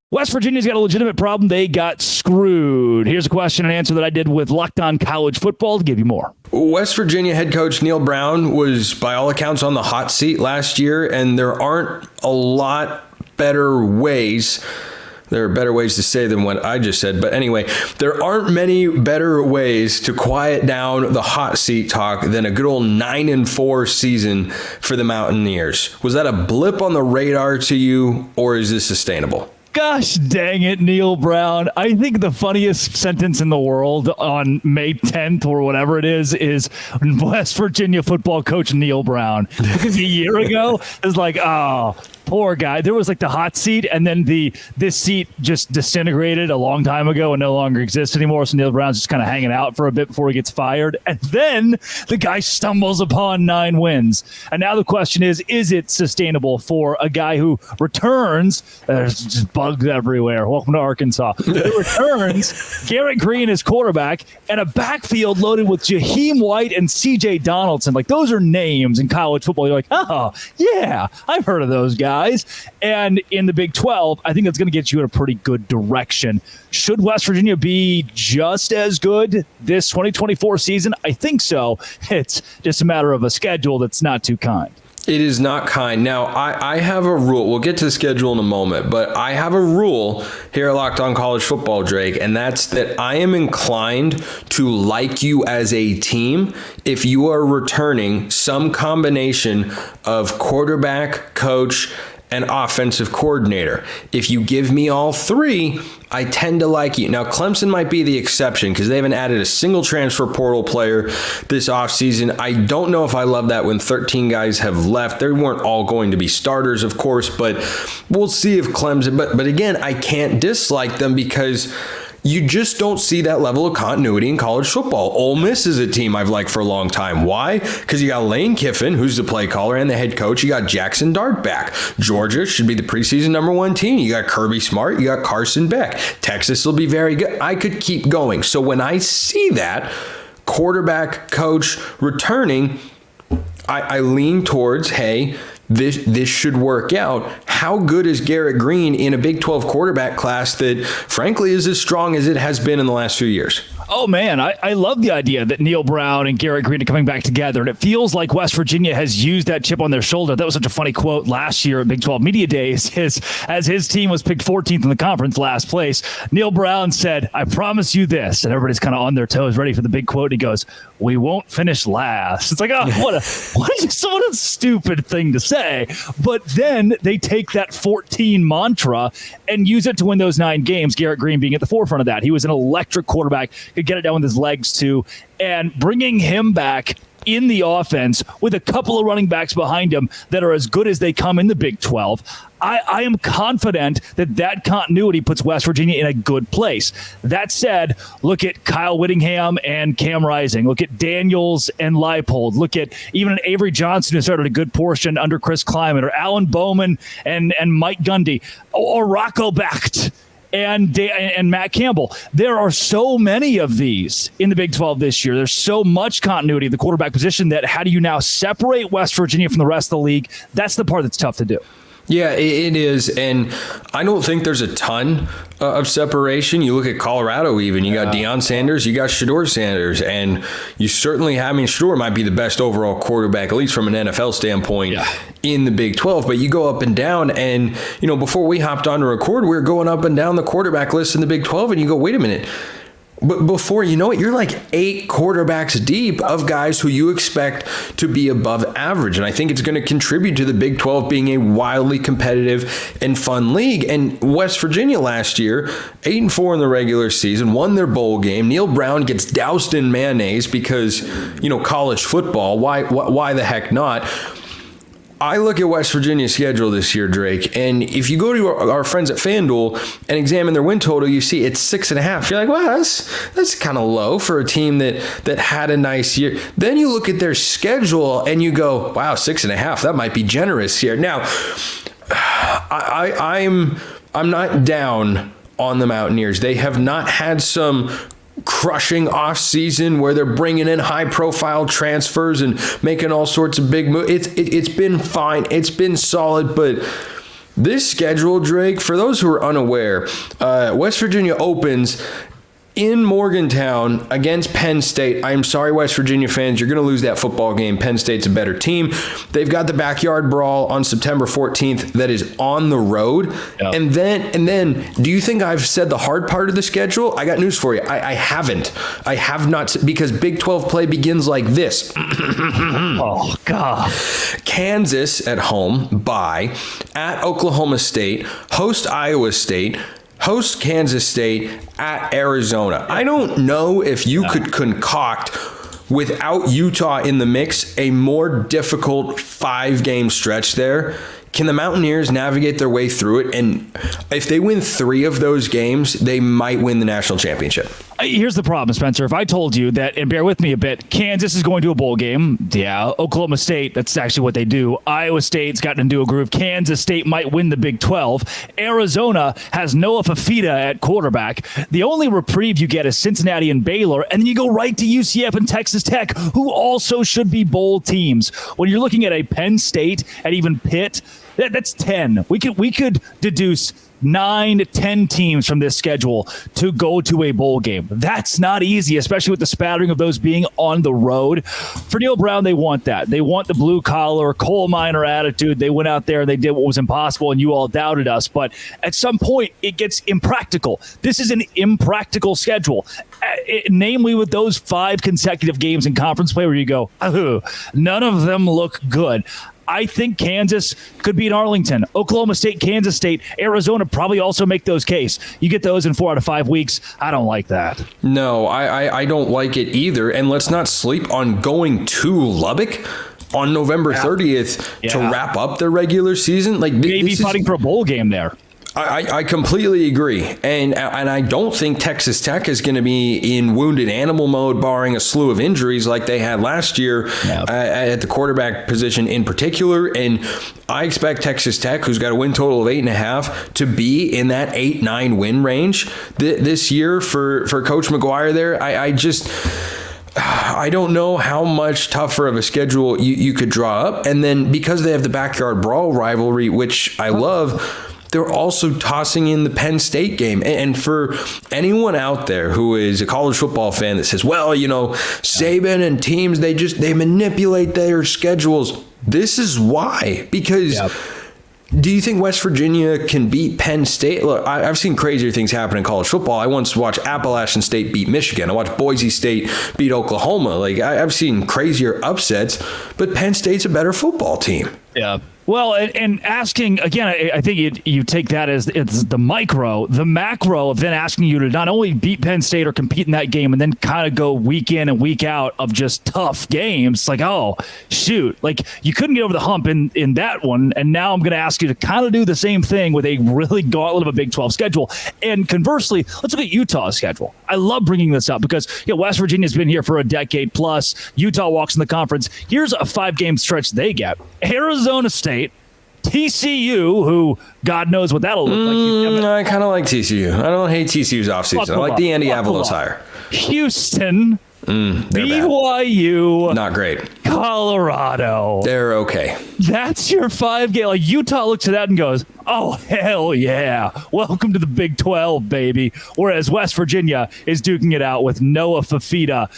West Virginia's got a legitimate problem. They got screwed. Here's a question and answer that I did with Locked On College Football to give you more. West Virginia head coach Neil Brown was, by all accounts, on the hot seat last year, and there aren't a lot better ways. There are better ways to say than what I just said. But anyway, there aren't many better ways to quiet down the hot seat talk than a good old 9-4 season for the Mountaineers. Was that a blip on the radar to you, or is this sustainable? Gosh dang it, Neil Brown. I think the funniest sentence in the world on May 10th or whatever it is West Virginia football coach Neil Brown. Because a year ago, it was like, oh, poor guy. There was like the hot seat, and then this seat just disintegrated a long time ago and no longer exists anymore. So Neil Brown's just kind of hanging out for a bit before he gets fired. And then the guy stumbles upon 9 wins. And now the question is it sustainable for a guy who returns? There's just bugs everywhere. Welcome to Arkansas. He returns Garrett Green as quarterback and a backfield loaded with Jaheim White and CJ Donaldson. Like, those are names in college football. You're like, oh, yeah, I've heard of those guys. And in the Big 12, I think that's going to get you in a pretty good direction. Should West Virginia be just as good this 2024 season? I think so. It's just a matter of a schedule that's not too kind. It is not kind. Now, I have a rule. We'll get to the schedule in a moment, but I have a rule here at Locked On College Football, Drake, and that's that I am inclined to like you as a team if you are returning some combination of quarterback, coach, and offensive coordinator. If you give me all three, I tend to like you. Now, Clemson might be the exception because they haven't added a single transfer portal player this offseason. I don't know if I love that when 13 guys have left. They weren't all going to be starters, of course, but we'll see if Clemson. But again, I can't dislike them because you just don't see that level of continuity in college football. Ole Miss is a team I've liked for a long time. Why? Because you got Lane Kiffin, who's the play caller and the head coach. You got Jackson Dart back. Georgia should be the preseason #1 team. You got Kirby Smart. You got Carson Beck. Texas will be very good. I could keep going. So when I see that quarterback coach returning, I lean towards, hey, this should work out. How good is Garrett Green in a Big 12 quarterback class that, frankly, is as strong as it has been in the last few years? Oh, man, I love the idea that Neil Brown and Garrett Green are coming back together. And it feels like West Virginia has used that chip on their shoulder. That was such a funny quote last year at Big 12 Media Days. As his team was picked 14th in the conference, last place, Neil Brown said, I promise you this. And everybody's kind of on their toes, ready for the big quote. He goes, we won't finish last. It's like, oh, what a stupid thing to say. But then they take that 14 mantra and use it to win those 9 games, Garrett Green being at the forefront of that. He was an electric quarterback, could get it down with his legs too, and bringing him back in the offense with a couple of running backs behind him that are as good as they come in the Big 12. I am confident that continuity puts West Virginia in a good place. That said, look at Kyle Whittingham and Cam Rising. Look at Daniels and Leipold. Look at even an Avery Johnson who started a good portion under Chris Kleiman, or Alan Bowman and Mike Gundy, or Rocco Becht and Matt Campbell. There are so many of these in the Big 12 this year. There's so much continuity at the quarterback position that how do you now separate West Virginia from the rest of the league? That's the part that's tough to do. Yeah, it is. And I don't think there's a ton of separation. You look at Colorado even. You got Deion Sanders, you got Shedeur Sanders, and you certainly have, Shedeur might be the best overall quarterback, at least from an NFL standpoint, in the Big 12. But you go up and down, and, before we hopped on to record, we were going up and down the quarterback list in the Big 12, and you go, wait a minute. But before you know it, you're like 8 quarterbacks deep of guys who you expect to be above average. And I think it's going to contribute to the Big 12 being a wildly competitive and fun league. And West Virginia last year, 8-4 in the regular season, won their bowl game. Neil Brown gets doused in mayonnaise because, college football. Why the heck not? I look at West Virginia's schedule this year, Drake, and if you go to our friends at FanDuel and examine their win total, you see it's 6.5. You're like, well, that's kind of low for a team that had a nice year. Then you look at their schedule and you go, wow, 6.5. That might be generous here. Now, I'm not down on the Mountaineers. They have not had some crushing offseason where they're bringing in high-profile transfers and making all sorts of big moves. It's been fine. It's been solid, but This schedule, Drake, for those who are unaware, West Virginia opens in Morgantown against Penn State. I'm sorry, West Virginia fans, you're going to lose that football game. Penn State's a better team. They've got the backyard brawl on September 14th that is on the road. Yep. And then, do you think I've said the hard part of the schedule? I got news for you. I haven't. I have not, because Big 12 play begins like this. Oh, God. Kansas at home, bye. At Oklahoma State, host Iowa State, host Kansas State, at Arizona. I don't know if you could concoct, without Utah in the mix, a more difficult 5-game stretch there. Can the Mountaineers navigate their way through it? And if they win 3 of those games, they might win the national championship. Here's the problem, Spencer. If I told you that, and bear with me a bit, Kansas is going to a bowl game. Yeah. Oklahoma State, that's actually what they do. Iowa State's gotten into a groove. Kansas State might win the Big 12. Arizona has Noah Fafita at quarterback. The only reprieve you get is Cincinnati and Baylor, and then you go right to UCF and Texas Tech, who also should be bowl teams. When you're looking at a Penn State and even Pitt, that's 10. We could deduce 9 to 10 teams from this schedule to go to a bowl game. That's not easy, especially with the spattering of those being on the road. For Neil Brown, they want that. They want the blue collar, coal miner attitude. They went out there and they did what was impossible, and you all doubted us. But at some point, it gets impractical. This is an impractical schedule, namely with those 5 consecutive games in conference play where you go, oh, none of them look good. I think Kansas could beat Arlington. Oklahoma State, Kansas State, Arizona probably also make those case. You get those in 4 out of 5 weeks. I don't like that. No, I don't like it either. And let's not sleep on going to Lubbock on November 30th to wrap up the regular season. Like maybe fighting for a bowl game there. I completely agree. And I don't think Texas Tech is going to be in wounded animal mode, barring a slew of injuries like they had last year at the quarterback position in particular. And I expect Texas Tech, who's got a win total of 8.5, to be in that 8-9 win range this year for Coach McGuire there. I don't know how much tougher of a schedule you could draw up. And then because they have the backyard brawl rivalry, which I love, they're also tossing in the Penn State game. And for anyone out there who is a college football fan that says, well, Saban and teams, they manipulate their schedules. This is why. Because do you think West Virginia can beat Penn State? Look, I've seen crazier things happen in college football. I once watched Appalachian State beat Michigan. I watched Boise State beat Oklahoma. Like I've seen crazier upsets, but Penn State's a better football team. Yeah. Well, and asking, again, I think you take that as it's the micro, the macro of then asking you to not only beat Penn State or compete in that game and then kind of go week in and week out of just tough games. Like, oh, shoot, like you couldn't get over the hump in that one. And now I'm going to ask you to kind of do the same thing with a really gauntlet of a Big 12 schedule. And conversely, let's look at Utah's schedule. I love bringing this up because West Virginia's been here for a decade plus. Utah walks in the conference. Here's a 5-game stretch they get. Arizona State, TCU, who God knows what that'll look like. I kind of like TCU. I don't hate TCU's offseason. I like the Andy Avalos hire. Houston, BYU. Bad. Not great. Colorado. They're okay. That's your 5-game. Like Utah looks at that and goes, oh, hell yeah. Welcome to the Big 12, baby. Whereas West Virginia is duking it out with Noah Fafita,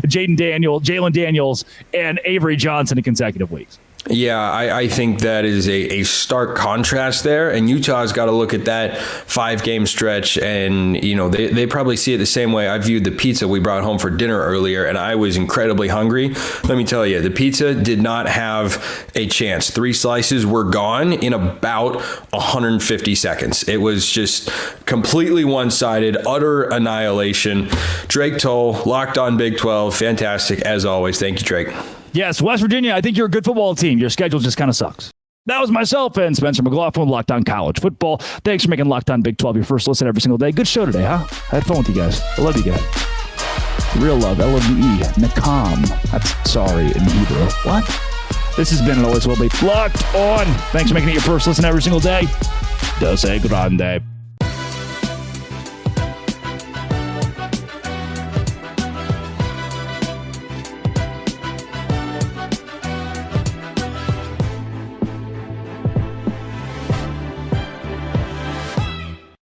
Jalen Daniels, and Avery Johnson in consecutive weeks. Yeah, I think that is a stark contrast there. And Utah's got to look at that 5-game stretch. And, they probably see it the same way I viewed the pizza we brought home for dinner earlier. And I was incredibly hungry. Let me tell you, the pizza did not have a chance. 3 slices were gone in about 150 seconds. It was just completely one-sided, utter annihilation. Drake Toll, Locked On Big 12. Fantastic, as always. Thank you, Drake. Yes, West Virginia, I think you're a good football team. Your schedule just kind of sucks. That was myself and Spencer McLaughlin, Locked On College Football. Thanks for making Locked On Big 12 your first listen every single day. Good show today, huh? I had fun with you guys. I love you guys. Real love, L-O-V-E, Nakam. That's sorry in Hebrew. What? This has been and always will be Locked On. Thanks for making it your first listen every single day. Dose grande.